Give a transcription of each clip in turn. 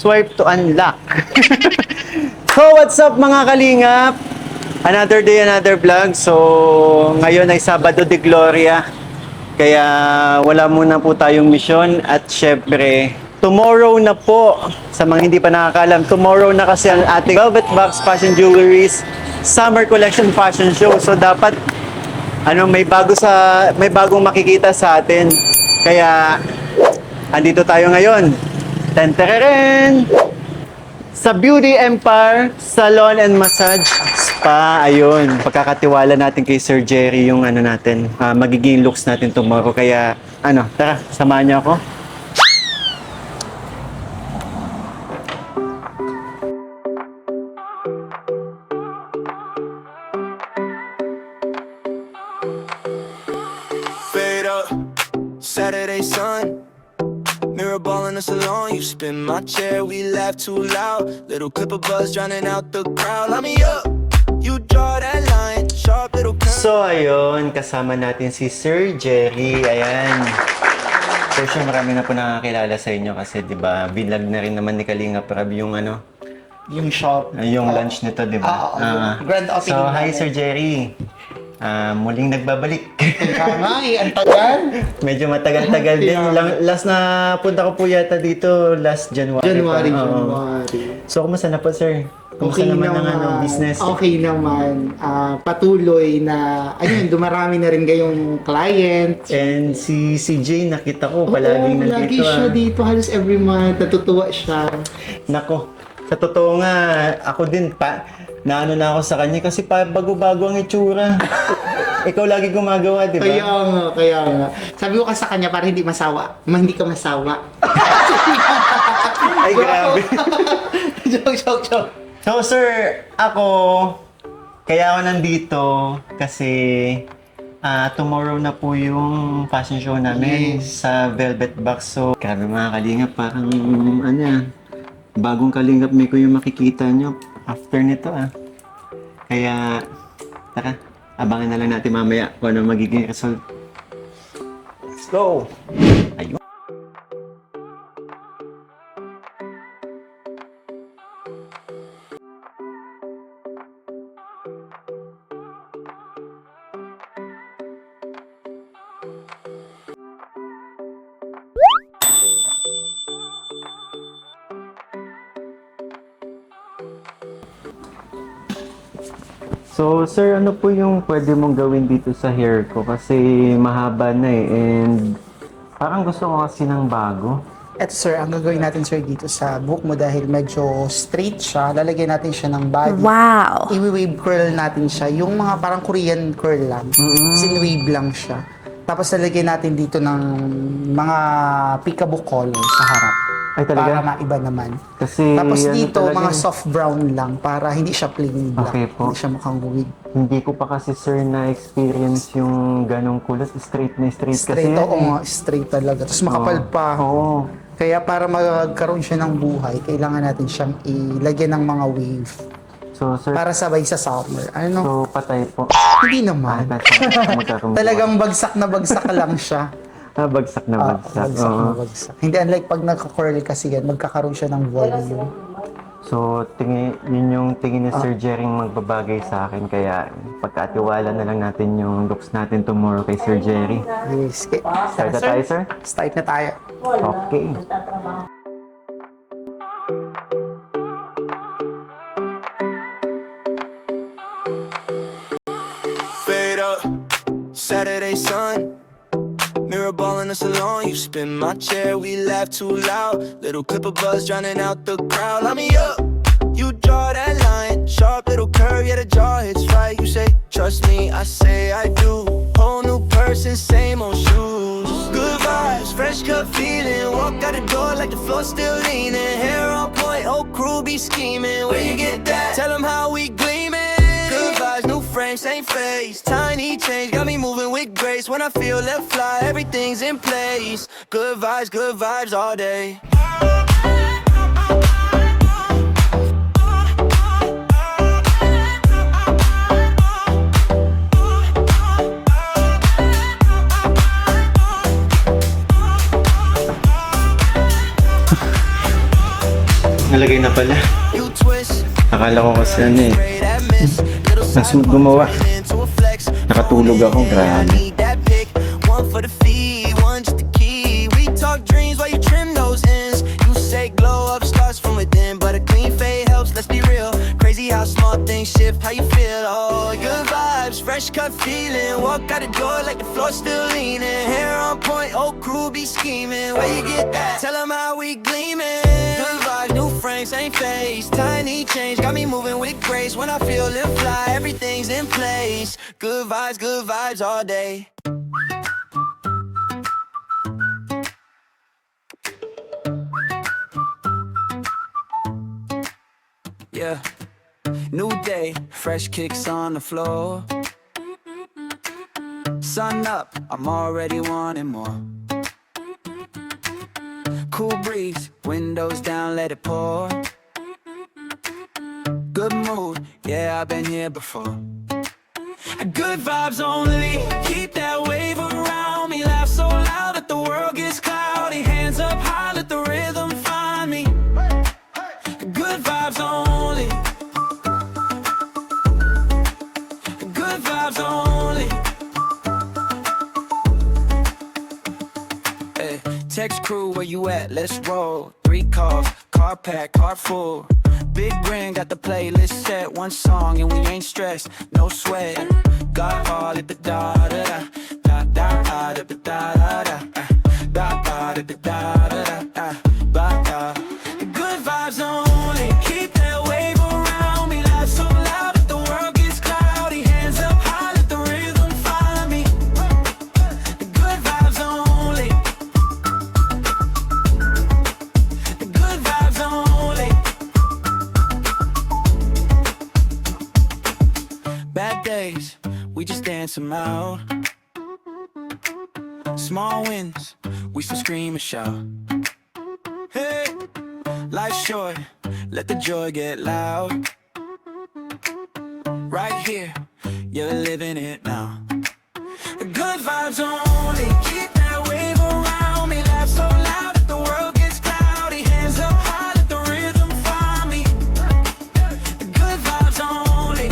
swipe to unlock. So, what's up mga kalingap? Another day, another vlog. So, ngayon ay Sabado de Gloria. Kaya wala muna po tayong mission. At syempre, tomorrow na po, sa mga hindi pa nakakalam, tomorrow na kasi ang ating Velvet Box Fashion Jewelries Summer Collection Fashion Show. So, dapat may bagong makikita sa atin. Kaya andito tayo ngayon. Tentereren! Sa Beauty Empire Salon and Massage Spa. Ayun, pagkakatiwala natin kay Sir Jerry yung magiging looks natin tomorrow. Kaya tara, samahan niyo ako. Saturday sun, mirror ball in the salon. You spin my chair, we laugh too loud. Little clip of buzz drowning out the crowd. Light me up, you draw that line, sharp little curve. So ayun, kasama natin si Sir Jerry. Ayan. So siya, marami na po nakakilala sa inyo kasi 'di ba, binlog na rin naman ni Kalinga Prab yung yung shop. Yung lunch nito, 'di ba? Grand opening. So hi Sir Jerry. Muling nagbabalik. Tama ang tagal. Medyo matagal-tagal din. Last na punta ko po yata dito last January. January. So, kumusta na po, sir? Kumusta Okay naman naman, ang business? Okay naman. Patuloy na, dumarami na rin kayong clients. And si CJ, nakita ko palaging nandito. Lagi siya dito. Halos every month. Natutuwa siya. Nako, sa totoo nga, ako din naano na ako sa kanya kasi bago-bago ang itsura. Ikaw lagi gumagawa, di ba? Kaya nga. Sabi ko kasi sa kanya para hindi hindi ka masawa. Ay, grabe. Joke. So, sir, kaya ako nandito kasi tomorrow na po yung fashion show namin sa Velvet Box. So, grabe mga kalingap, parang bagong kalingap may ko yung makikita nyo after nito Kaya, tara, abangan na lang natin mamaya kung ano magiging result. Let's go! Ayun. So, sir, ano po yung pwede mong gawin dito sa hair ko? Kasi mahaba na and parang gusto ko kasi ng bago. Eto sir, ang gagawin natin sir dito sa buhok mo dahil medyo straight siya, lalagyan natin siya ng body. Wow! I-wave curl natin siya, yung mga parang Korean curl lang. Sin-wave lang siya. Tapos lalagyan natin dito ng mga peekaboo color sa harap. Ay, talaga? Para maiba naman. Kasi Tapos dito, talaga, mga soft brown lang para hindi siya plain black. Okay po. Hindi siya mukhang wig. Hindi ko pa kasi, sir, na-experience yung ganong kulot. Straight na straight, Straight, kasi. oo nga, straight talaga. Tapos makapal pa. Oo. Kaya para magkaroon siya ng buhay, kailangan natin siyang ilagyan ng mga wave. So, sir, Para sabay sa summer. so patay po. Hindi naman. Talagang bagsak na bagsak lang siya. Bagsak na bagsak. Bagsak na Oo. bagsak. Hindi unlike pag nagka-curl kasi yan, magkakaroon siya ng volume. So, yun yung tingin ni Sir Jerry magbabagay sa akin. Kaya, pagkatiwala na lang natin yung looks natin tomorrow kay Sir Jerry. Yes. Okay. Start na tayo, sir? Start na tayo. Okay. Fade up, Saturday sun, mirror ball in the salon. You spin my chair, we laugh too loud. Little clip of buzz drowning out the crowd. Light me up, you draw that line, sharp little curve, yeah the jaw hits right. You say trust me, I say I do. Whole new person, same old shoes. Good vibes, fresh cut feeling. Walk out the door like the floor still leaning. Hair on point, whole crew be scheming. Where you get that? Tell them how we gleaming. Good vibes, new frame, same face. Tiny change, got me moving with grace. When I feel left fly, everything's in place. Good vibes all day. Nalagay na pala. You twist, Akala ko kasi ano eh. spray that mist. Little Ang smooth side gumawa. turning into a flex. Nakatulog ako, Yeah, I grabe. need that pick. One for the fee, one just the key. We talk dreams while you trim those ends. You say glow up starts from within, but a clean fade helps. Let's be real. Crazy how small things shift, how you feel. Oh, good vibes, fresh cut feeling. Walk out the door like the floor still leaning. Hair on point, old crew be scheming. Where you get that? Tell 'em how we gleaming. Good vibes, new frames, same face. Tiny change, got me moving with grace. When I feel it fly, everything's in place. Good vibes all day. Yeah, new day, fresh kicks on the floor. Sun up, I'm already wanting more. Cool breeze, windows down, let it pour. Good mood, yeah, I've been here before. Good vibes only, keep that wave around me. Laugh so loud that the world gets cloudy. Hands up high, let the rhythm find me. Good vibes only. Good vibes only. Hey, text crew, where you at? Let's roll. 3 calls, car packed, car full. Big ring, got the playlist set. One song and we ain't stressed, no sweat. Got all at the da da da da da da da da da da da da da da da. Good vibes only. Keep that wave around me. Laugh so loud that the world gets cloudy. Hands up high, let the rhythm find me. Good vibes only. Good vibes only. Bad days, we just dance 'em out. Small wins, we still scream and shout. Hey, life's short, let the joy get loud. Right here, you're living it now. Good vibes only, keep that wave around me. Laugh so loud that the world gets cloudy. Hands up high, let the rhythm find me. Good vibes only.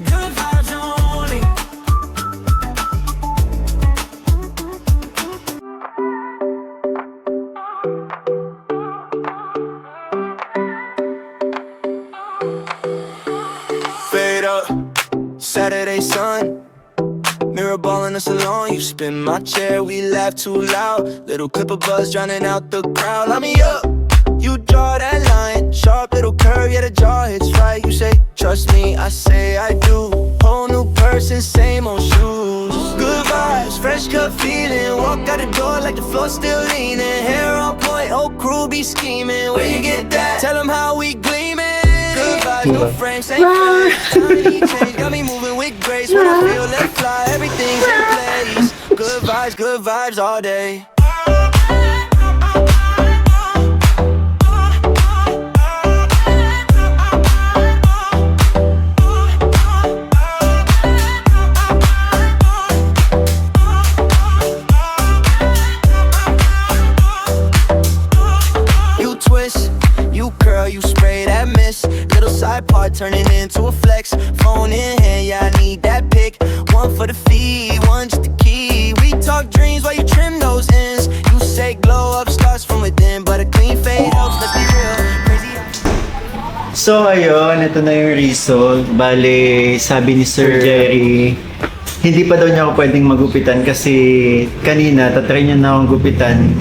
Good vibes only. Fade up, Saturday sun. Mirror ball in the salon, you spin my chair, we laugh too loud. Little clip of buzz drowning out the crowd. Line me up, you draw that line. Sharp little curve, yeah, the jaw hits right. You say, trust me, I say I do. Whole new person, same old shoes. Good vibes, fresh cut feeling. Walk out the door like the floor still leaning. Hair on point, old crew be scheming. Where you get that? Tell 'em how we gleaming. Good vibes, new frames, same face. Tiny change, got me moving with grace. When I feel let fly, everything's in place. Good vibes all day. You twist, you curl, you spray that mist. Little side part turning into a flex. Phone in hand, yeah, I need that pic. One for the fee, one just the key. We talk dreams while you trim those ends. You say glow up starts from within, but a clean fade helps. Let's be real. Crazy. So ayun, ito na yung result. Bale, sabi ni Sir Jerry, hindi pa daw niya ako pwedeng magupitan kasi kanina, tatry niya na akong gupitan.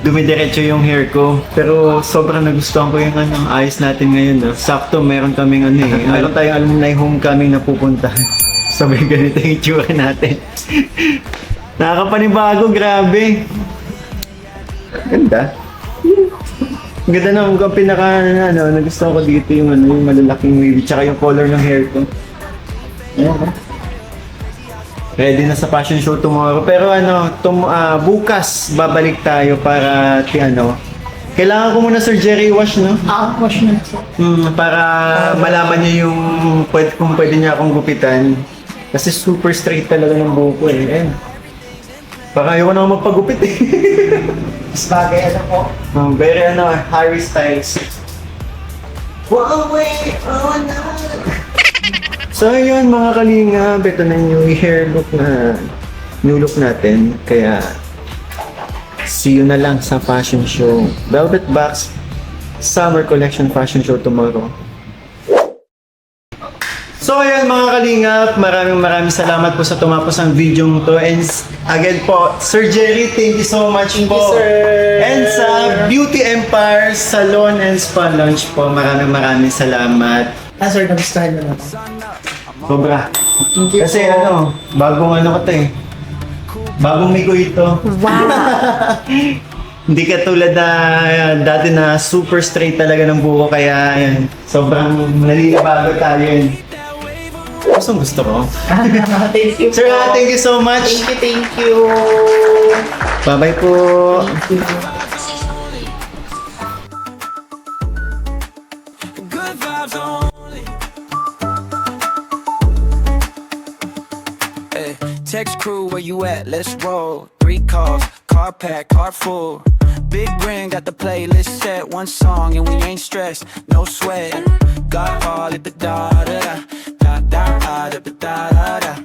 Dumidiretso yung hair ko. Pero sobrang nagustuhan ko yung ayos natin ngayon. No? Sakto, meron kaming meron tayong alumni homecoming na pupuntahan. Sabay ganito yung itsura natin. Nakakapanibago, grabe. Ganda. Ang ganda na ang pinaka nagustuhan ko dito yung yung malalaking wavy tsaka yung color ng hair ko. Ayan. Ready na sa fashion show tomorrow. Pero bukas babalik tayo para kailangan ko muna Sir Jerry wash, no? Wash na siya. Para malaman niya yung kung pwede niya akong gupitan. Kasi super straight talaga ng buhok ko eh. Baka ayoko na magpagupit eh. Bagay, ano po? Very Harry Styles. Huawei, oh no. So yun mga kalingap, ito na yung new look natin. Kaya see you na lang sa fashion show. Velvet Box Summer Collection Fashion Show tomorrow. So ayan mga kalingap, maraming salamat po sa tumapos ang video to. And again po, Sir Jerry, thank you so much Thank po. you, sir. And sa Beauty Empire Salon and Spa Lounge po, maraming salamat. Sir, nagustuhan mo na. Sobra. Thank you Kasi po. bagong ko to eh. Bagong migo ito. Wow! Hindi katulad na dati na super straight talaga ng buko, kaya yan, sobrang nalilibago tayo yun. Gusto ko. Thank you Sir, po. thank you so much. Thank you. Bye-bye po. Good vibes only. Hey, text crew, where you at? Let's roll. 3 calls, car pack, car full. Big ring, got the playlist set. One song and we ain't stressed, no sweat. Got all at the da da da da da da da da da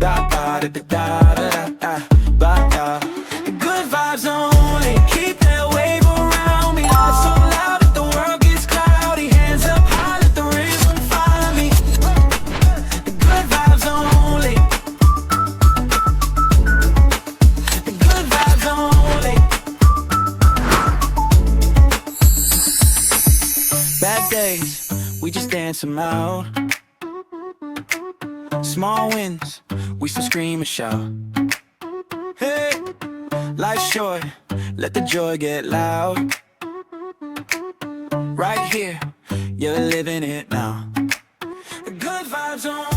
da da da da da da. Good vibes only. Keep that wave around me. Not so loud that the world gets cloudy. Hands up high, let the rhythm find me. Good vibes only. Good vibes only. Bad days, we just dance 'em out. Small wins, we still scream and shout. Hey, life's short, let the joy get loud. Right here, you're living it now. Good vibes on.